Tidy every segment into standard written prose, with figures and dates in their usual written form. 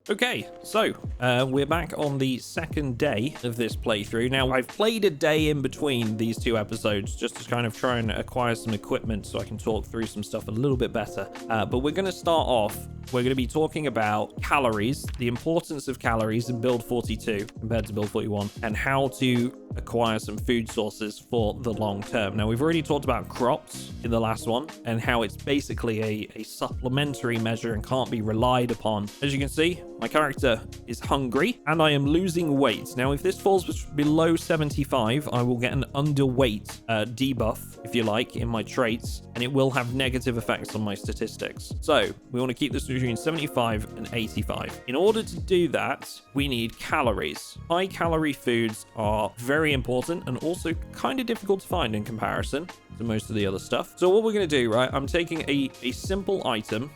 Okay, so we're back on the second day of this playthrough. Now, I've played a day in between these two episodes just to kind of try and acquire some equipment so I can talk through some stuff a little bit better. But we're going to start off, we're going to be talking about calories, the importance of calories in build 42 compared to build 41, and how to acquire some food sources for the long term. Now, we've already talked about crops in the last one and how it's basically a supplementary measure and can't be relied upon. As you can see, my character is hungry and I am losing weight. Now, if this falls below 75, I will get an underweight debuff, if you like, in my traits, and it will have negative effects on my statistics. So we want to keep this between 75 and 85. In order to do that, we need calories. High calorie foods are very important and also kind of difficult to find in comparison to most of the other stuff. So what we're going to do, right, I'm taking a simple item,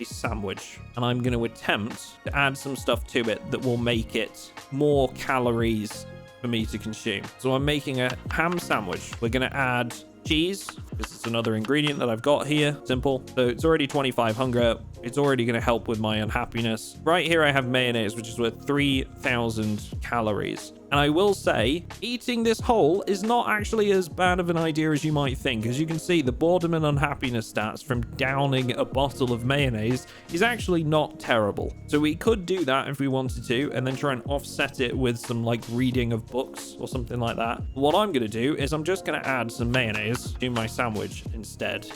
a sandwich, and I'm going to attempt to add some stuff to it that will make it more calories for me to consume. So I'm making a ham sandwich. We're going to add cheese. This is another ingredient that I've got here. Simple. So it's already 25 hunger. It's already going to help with my unhappiness. Right here I have mayonnaise, which is worth 3,000 calories. And I will say, eating this whole is not actually as bad of an idea as you might think. As you can see, the boredom and unhappiness stats from downing a bottle of mayonnaise is actually not terrible. So we could do that if we wanted to, and then try and offset it with some like reading of books or something like that. What I'm going to do is I'm just going to add some mayonnaise to my sandwich instead.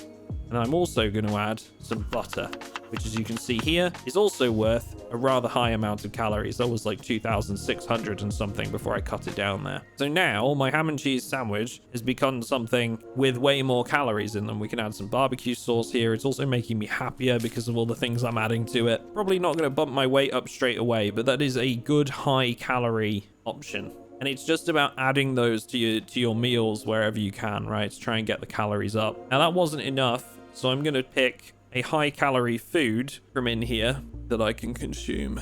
And I'm also going to add some butter, which, as you can see here, is also worth a rather high amount of calories. That was like 2,600 and something before I cut it down there. So now my ham and cheese sandwich has become something with way more calories in them. We can add some barbecue sauce here. It's also making me happier because of all the things I'm adding to it. Probably not going to bump my weight up straight away, but that is a good high calorie option. And it's just about adding those to your meals wherever you can, right? To try and get the calories up. Now, that wasn't enough, so I'm going to pick a high-calorie food from in here that I can consume.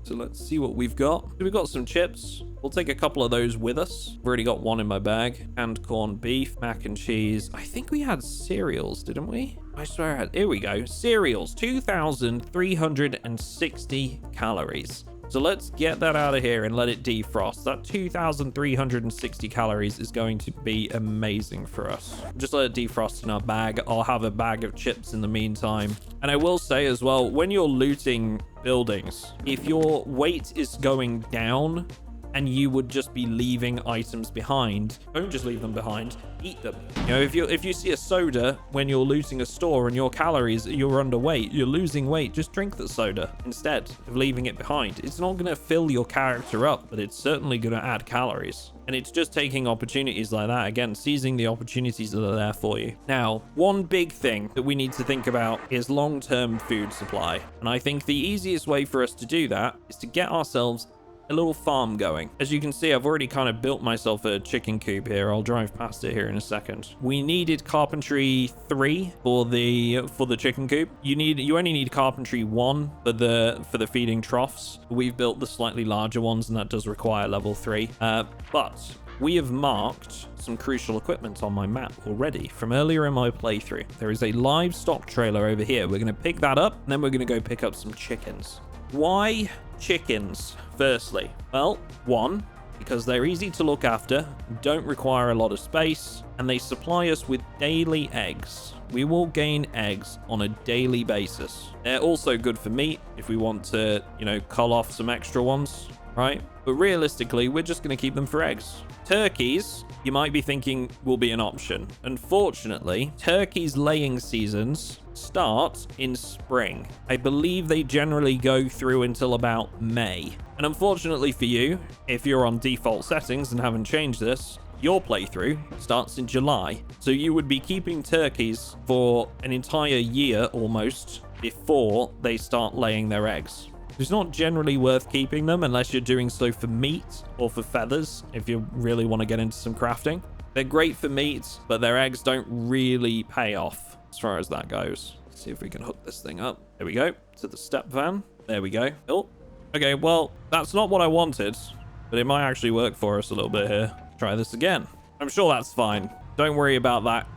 So let's see what we've got. So we've got some chips. We'll take a couple of those with us. I've already got one in my bag. Canned corned beef, mac and cheese. I think we had cereals, didn't we? I swear I had. Here we go. Cereals, 2,360 calories. So let's get that out of here and let it defrost. That 2,360 calories is going to be amazing for us. Just let it defrost in our bag. I'll have a bag of chips in the meantime. And I will say as well, when you're looting buildings, if your weight is going down and you would just be leaving items behind, don't just leave them behind, eat them. You know, if you see a soda when you're looting a store and your calories, you're underweight, you're losing weight, just drink the soda instead of leaving it behind. It's not going to fill your character up, but it's certainly going to add calories. And it's just taking opportunities like that, again, seizing the opportunities that are there for you. Now, one big thing that we need to think about is long-term food supply. And I think the easiest way for us to do that is to get ourselves a little farm going. As you can see, I've already kind of built myself a chicken coop here. I'll drive past it here in a second. We needed carpentry 3 for the chicken coop. You only need carpentry 1 for the feeding troughs. We've built the slightly larger ones, and that does require level 3. But we have marked some crucial equipment on my map already from earlier in my playthrough. There is a livestock trailer over here. We're going to pick that up, and then we're going to go pick up some chickens. Why chickens? Firstly, well, 1, because they're easy to look after, don't require a lot of space, and they supply us with daily eggs. We will gain eggs on a daily basis. They're also good for meat if we want to, cull off some extra ones, right? But realistically, we're just going to keep them for eggs. Turkeys, you might be thinking, will be an option. Unfortunately, turkeys' laying seasons start in spring. I believe they generally go through until about May. And unfortunately for you, if you're on default settings and haven't changed this, your playthrough starts in July. So you would be keeping turkeys for an entire year almost before they start laying their eggs. It's not generally worth keeping them unless you're doing so for meat or for feathers, if you really want to get into some crafting. They're great for meat, but their eggs don't really pay off as far as that goes. Let's see if we can hook this thing up. There we go, to the step van. There we go. Oh, okay, well, that's not what I wanted, but it might actually work for us a little bit here. Try this again. I'm sure that's fine. Don't worry about that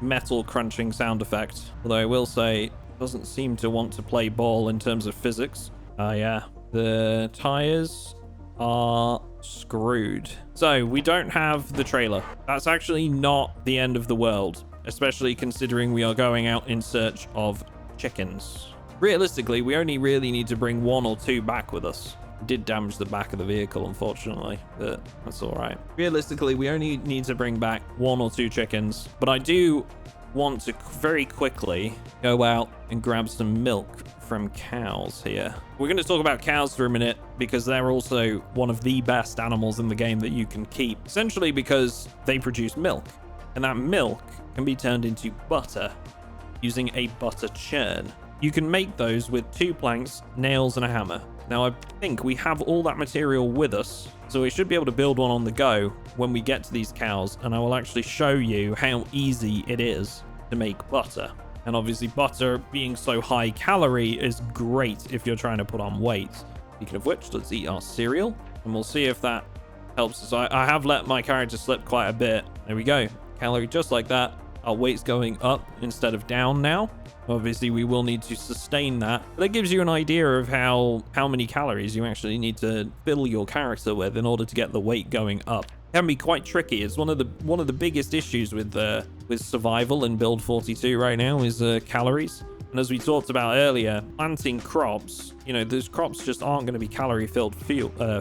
metal crunching sound effect. Although I will say, it doesn't seem to want to play ball in terms of physics. Yeah, The tires are screwed. So we don't have the trailer. That's actually not the end of the world, especially considering we are going out in search of chickens. Realistically, we only really need to bring 1 or 2 back with us. Did damage the back of the vehicle, unfortunately, but that's all right. Realistically, we only need to bring back 1 or 2 chickens, but I do want to very quickly go out and grab some milk from cows here. We're going to talk about cows for a minute because they're also one of the best animals in the game that you can keep, essentially because they produce milk, and that milk can be turned into butter using a butter churn. You can make those with 2 planks, nails, and a hammer. Now, I think we have all that material with us, so we should be able to build one on the go when we get to these cows, and I will actually show you how easy it is to make butter. And obviously, butter being so high calorie is great if you're trying to put on weight. Speaking of which, let's eat our cereal, and we'll see if that helps us. I have let my character slip quite a bit. There we go. Calorie just like that. Our weight's going up instead of down now. Obviously, we will need to sustain that. But it gives you an idea of how many calories you actually need to fill your character with in order to get the weight going up. It can be quite tricky. It's one of the biggest issues with survival in build 42 right now is calories. And as we talked about earlier, planting crops, you know, those crops just aren't going to be calorie-filled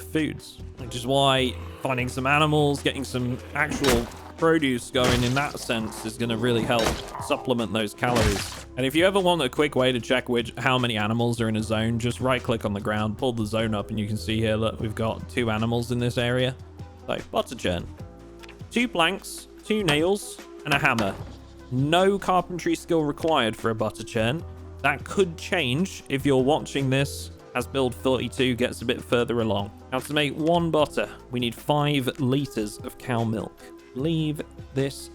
foods. Which is why finding some animals, getting some actual produce going in that sense is going to really help supplement those calories. And if you ever want a quick way to check how many animals are in a zone, just right click on the ground, pull the zone up, and you can see here, look, we've got 2 animals in this area. So butter churn, 2 planks, 2 nails, and a hammer. No carpentry skill required for a butter churn. That could change if you're watching this as build 42 gets a bit further along. Now, to make 1 butter, we need 5 liters of cow milk. Leave this.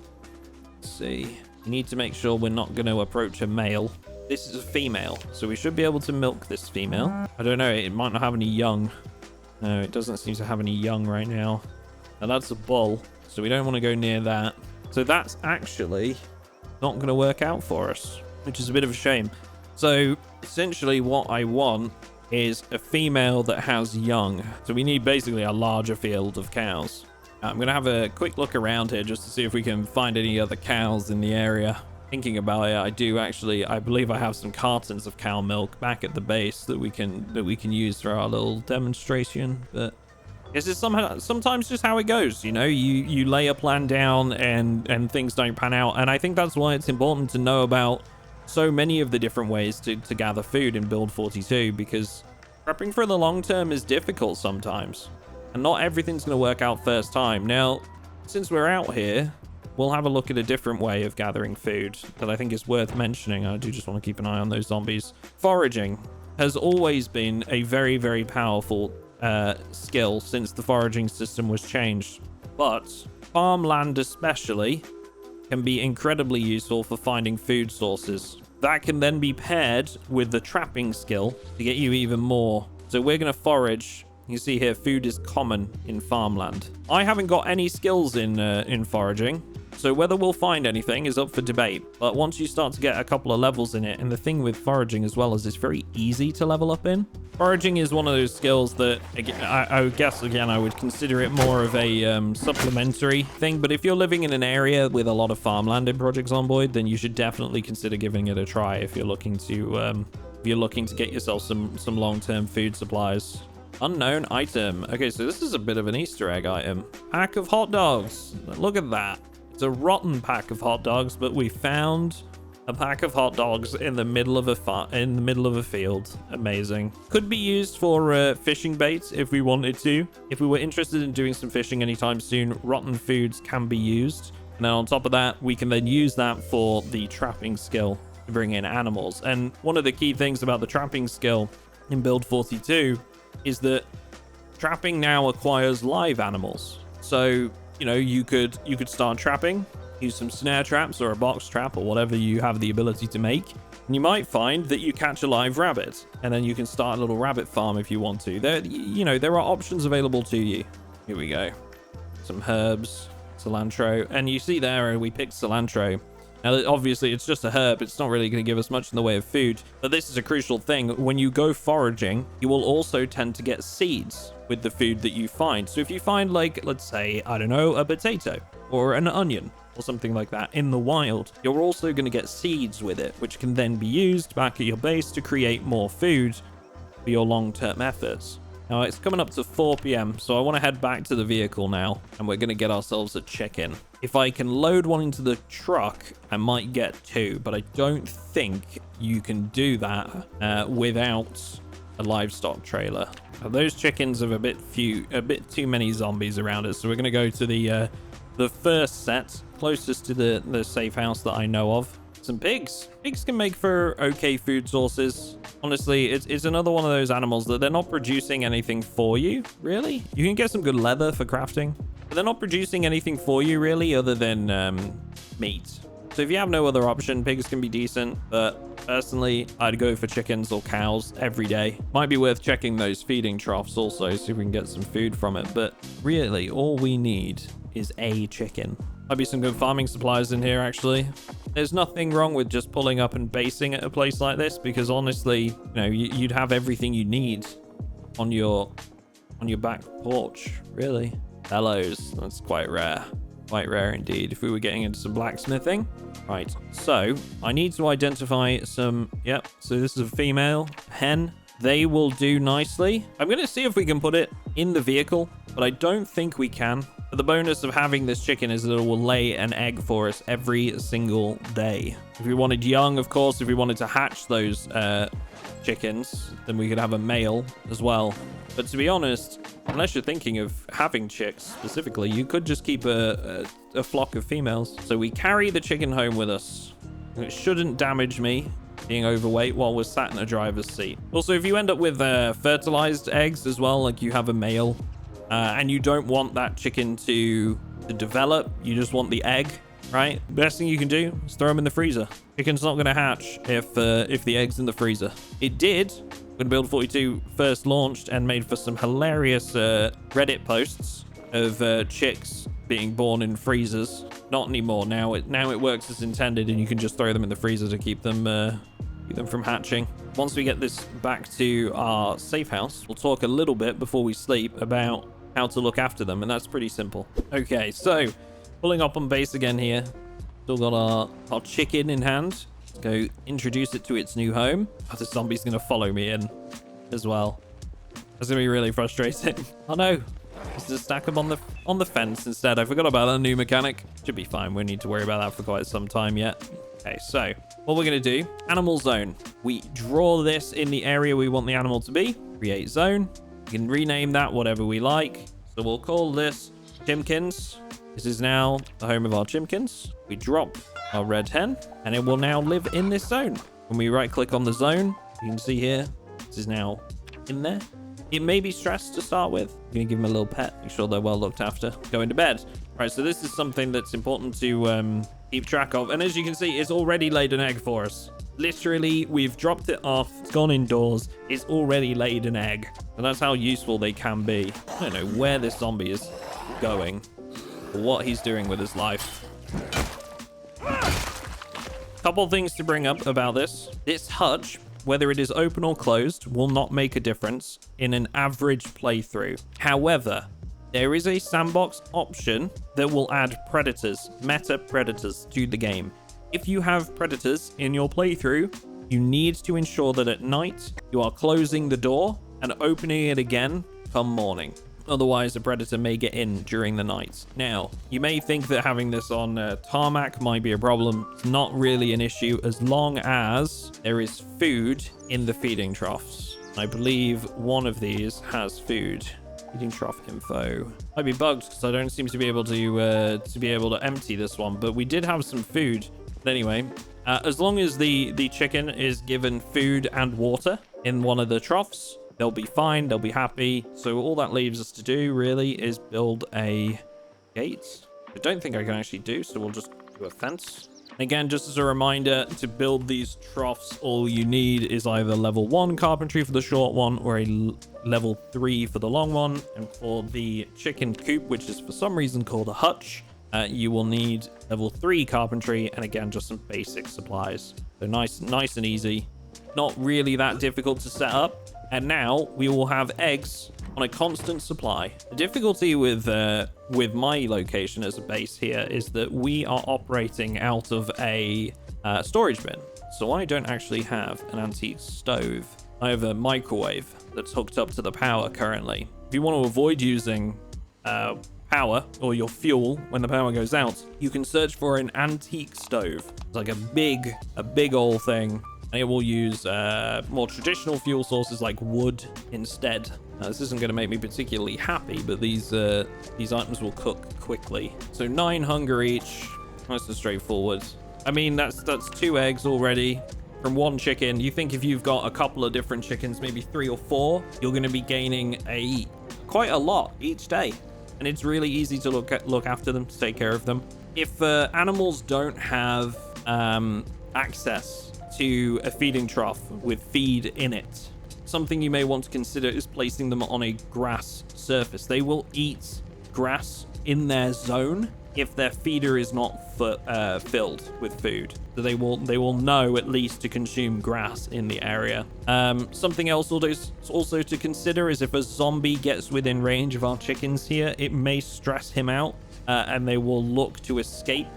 Let's see. We need to make sure we're not going to approach a male. This is a female, so we should be able to milk this female. I don't know, it might not have any young. No, it doesn't seem to have any young right now. Now that's a bull, so we don't want to go near that. So that's actually not going to work out for us, which is a bit of a shame. So essentially what I want is a female that has young. So we need basically a larger field of cows. I'm going to have a quick look around here just to see if we can find any other cows in the area. Thinking about it, I believe I have some cartons of cow milk back at the base that we can use for our little demonstration. But I guess it's sometimes just how it goes, you know, you lay a plan down and things don't pan out. And I think that's why it's important to know about so many of the different ways to gather food in build 42, because prepping for the long term is difficult sometimes. And not everything's going to work out first time. Now, since we're out here, we'll have a look at a different way of gathering food that I think is worth mentioning. I do just want to keep an eye on those zombies. Foraging has always been a very, very powerful skill since the foraging system was changed. But farmland especially can be incredibly useful for finding food sources. That can then be paired with the trapping skill to get you even more. So we're going to forage. You see here, food is common in farmland. I haven't got any skills in foraging, so whether we'll find anything is up for debate. But once you start to get a couple of levels in it, and the thing with foraging as well is it's very easy to level up in. Foraging is one of those skills that, I would guess, again, I would consider it more of a supplementary thing. But if you're living in an area with a lot of farmland in Project Zomboid, then you should definitely consider giving it a try if you're looking to get yourself some long-term food supplies. Unknown item. Okay, so this is a bit of an Easter egg item. Pack of hot dogs. Look at that. It's a rotten pack of hot dogs, but we found a pack of hot dogs in the middle of a field. Amazing. Could be used for fishing baits if we wanted to. If we were interested in doing some fishing anytime soon, rotten foods can be used. And then on top of that, we can then use that for the trapping skill to bring in animals. And one of the key things about the trapping skill in build 42 is that trapping now acquires live animals. So, you know, you could start trapping, use some snare traps or a box trap or whatever you have the ability to make. And you might find that you catch a live rabbit, and then you can start a little rabbit farm if you want to. There are options available to you. Here we go. Some herbs, cilantro. And you see there, we picked cilantro. Now, obviously, it's just a herb. It's not really going to give us much in the way of food. But this is a crucial thing. When you go foraging, you will also tend to get seeds with the food that you find. So if you find, like, let's say, I don't know, a potato or an onion or something like that in the wild, you're also going to get seeds with it, which can then be used back at your base to create more food for your long-term efforts. Now, it's coming up to 4 p.m, so I want to head back to the vehicle now, and we're going to get ourselves a chicken. If I can load one into the truck, I might get 2, but I don't think you can do that without a livestock trailer. Now, those chickens have a bit too many zombies around us, so we're going to go to the first set, closest to the safe house that I know of. Some pigs. Pigs can make for okay food sources. Honestly, it's another one of those animals that they're not producing anything for you, really. You can get some good leather for crafting, but they're not producing anything for you, really, other than meat. So if you have no other option, pigs can be decent, but personally, I'd go for chickens or cows every day. Might be worth checking those feeding troughs also, see if we can get some food from it, but really, all we need is a chicken. Might be some good farming supplies in here, actually. There's nothing wrong with just pulling up and basing at a place like this, because honestly, you know, you'd have everything you need on your back porch, really. Bellows, that's quite rare. Quite rare indeed. If we were getting into some blacksmithing. Right, so I need to identify some, yep, so this is a female hen. They will do nicely. I'm going to see if we can put it in the vehicle, but I don't think we can. But the bonus of having this chicken is that it will lay an egg for us every single day. If we wanted young, of course, if we wanted to hatch those chickens, then we could have a male as well. But to be honest, unless you're thinking of having chicks specifically, you could just keep a flock of females. So we carry the chicken home with us. It shouldn't damage me being overweight while we're sat in a driver's seat. Also, if you end up with fertilized eggs as well, like you have a male, and you don't want that chicken to develop, you just want the egg, right? Best thing you can do is throw them in the freezer. Chicken's not going to hatch if the egg's in the freezer. It did when Build 42 first launched and made for some hilarious Reddit posts of chicks being born in freezers. Not anymore. Now it works as intended, and you can just throw them in the freezer to keep them from hatching. Once we get this back to our safe house, we'll talk a little bit before we sleep about how to look after them, and that's pretty simple. Okay, so pulling up on base again here. Still got our chicken in hand. Let's go introduce it to its new home. Oh, this zombie's gonna follow me in as well. That's gonna be really frustrating. Oh no, just stack them on the fence instead. I forgot about that new mechanic. Should be fine. We don't need to worry about that for quite some time yet. Okay, so what we're going to do, animal zone. We draw this in the area we want the animal to be. Create zone. We can rename that whatever we like. So we'll call this Chimkins. This is now the home of our Chimkins. We drop our red hen, and it will now live in this zone. When we right click on the zone, you can see here, this is now in there. It may be stressed to start with. I'm going to give them a little pet, make sure they're well looked after. Go into bed. Right, so this is something that's important to keep track of. And as you can see, it's already laid an egg for us. Literally, we've dropped it off. It's gone indoors. It's already laid an egg. And that's how useful they can be. I don't know where this zombie is going or what he's doing with his life. Couple things to bring up about this. This hutch, whether it is open or closed, will not make a difference in an average playthrough. However, there is a sandbox option that will add predators, meta predators, to the game. If you have predators in your playthrough, you need to ensure that at night you are closing the door and opening it again come morning. Otherwise, a predator may get in during the night. Now, you may think that having this on tarmac might be a problem. It's not really an issue as long as there is food in the feeding troughs. I believe one of these has food. Feeding trough info. Might be bugged because I don't seem to be able to empty this one, but we did have some food. But anyway, as long as the chicken is given food and water in one of the troughs, they'll be fine, they'll be happy. So all that leaves us to do really is build a gate. I don't think I can actually do, so we'll just do a fence. Again, just as a reminder, to build these troughs, all you need is either level 1 carpentry for the short one or a level 3 for the long one. And for the chicken coop, which is for some reason called a hutch, You will need level 3 carpentry, and again, just some basic supplies. So nice and easy. Not really that difficult to set up. And now we will have eggs on a constant supply. The difficulty with my location as a base here is that we are operating out of a storage bin. So I don't actually have an antique stove. I have a microwave that's hooked up to the power currently. If you want to avoid using power or your fuel when the power goes out, you can search for an antique stove. It's like a big old thing. And it will use more traditional fuel sources like wood instead. This isn't going to make me particularly happy, but these items will cook quickly. So 9 hunger each. Nice and straightforward. I mean, that's 2 eggs already from 1 chicken. You think if you've got a couple of different chickens, maybe 3 or 4, you're going to be gaining quite a lot each day. And it's really easy to look after them, to take care of them. If animals don't have access to a feeding trough with feed in it, something you may want to consider is placing them on a grass surface. They will eat grass in their zone if their feeder is not filled with food. So they will know at least to consume grass in the area. Something else also to consider is if a zombie gets within range of our chickens here, it may stress him out and they will look to escape.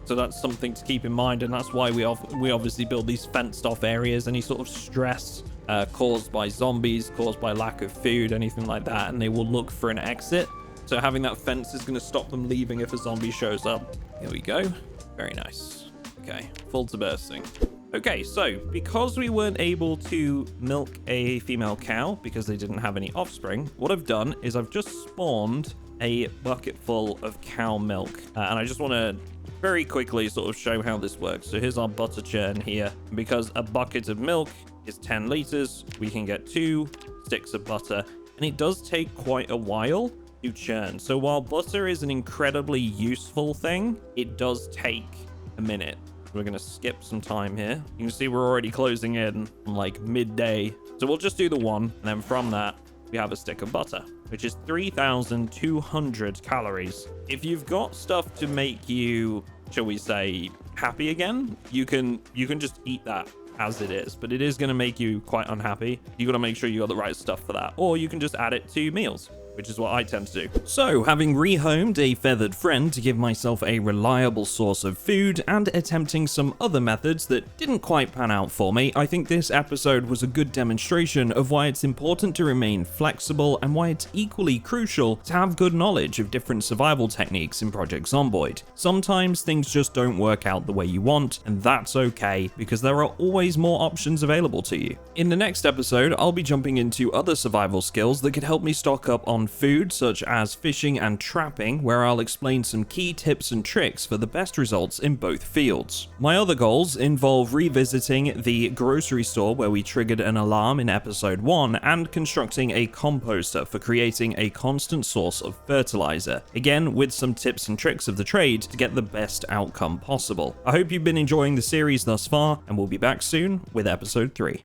So that's something to keep in mind, and that's why we obviously build these fenced off areas. Any sort of stress caused by zombies, caused by lack of food, anything like that, and they will look for an exit. So having that fence is going to stop them leaving if a zombie shows up. Here we go. Very nice. Okay, full to bursting. Okay, so because we weren't able to milk a female cow because they didn't have any offspring, what I've done is I've just spawned a bucket full of cow milk. And I just want to very quickly sort of show how this works. So here's our butter churn here. Because a bucket of milk is 10 liters, we can get 2 sticks of butter. And it does take quite a while to churn. So while butter is an incredibly useful thing, it does take a minute. We're going to skip some time here. You can see we're already closing in on like midday. So we'll just do the 1. And then from that, we have a stick of butter, which is 3,200 calories. If you've got stuff to make you, shall we say, happy again, you can just eat that as it is, but it is going to make you quite unhappy. You got to make sure you got the right stuff for that, or you can just add it to meals, which is what I tend to do. So, having rehomed a feathered friend to give myself a reliable source of food and attempting some other methods that didn't quite pan out for me, I think this episode was a good demonstration of why it's important to remain flexible and why it's equally crucial to have good knowledge of different survival techniques in Project Zomboid. Sometimes things just don't work out the way you want, and that's okay, because there are always more options available to you. In the next episode, I'll be jumping into other survival skills that could help me stock up on food, such as fishing and trapping, where I'll explain some key tips and tricks for the best results in both fields. My other goals involve revisiting the grocery store where we triggered an alarm in episode 1 and constructing a composter for creating a constant source of fertilizer, again with some tips and tricks of the trade to get the best outcome possible. I hope you've been enjoying the series thus far, and we'll be back soon with episode 3.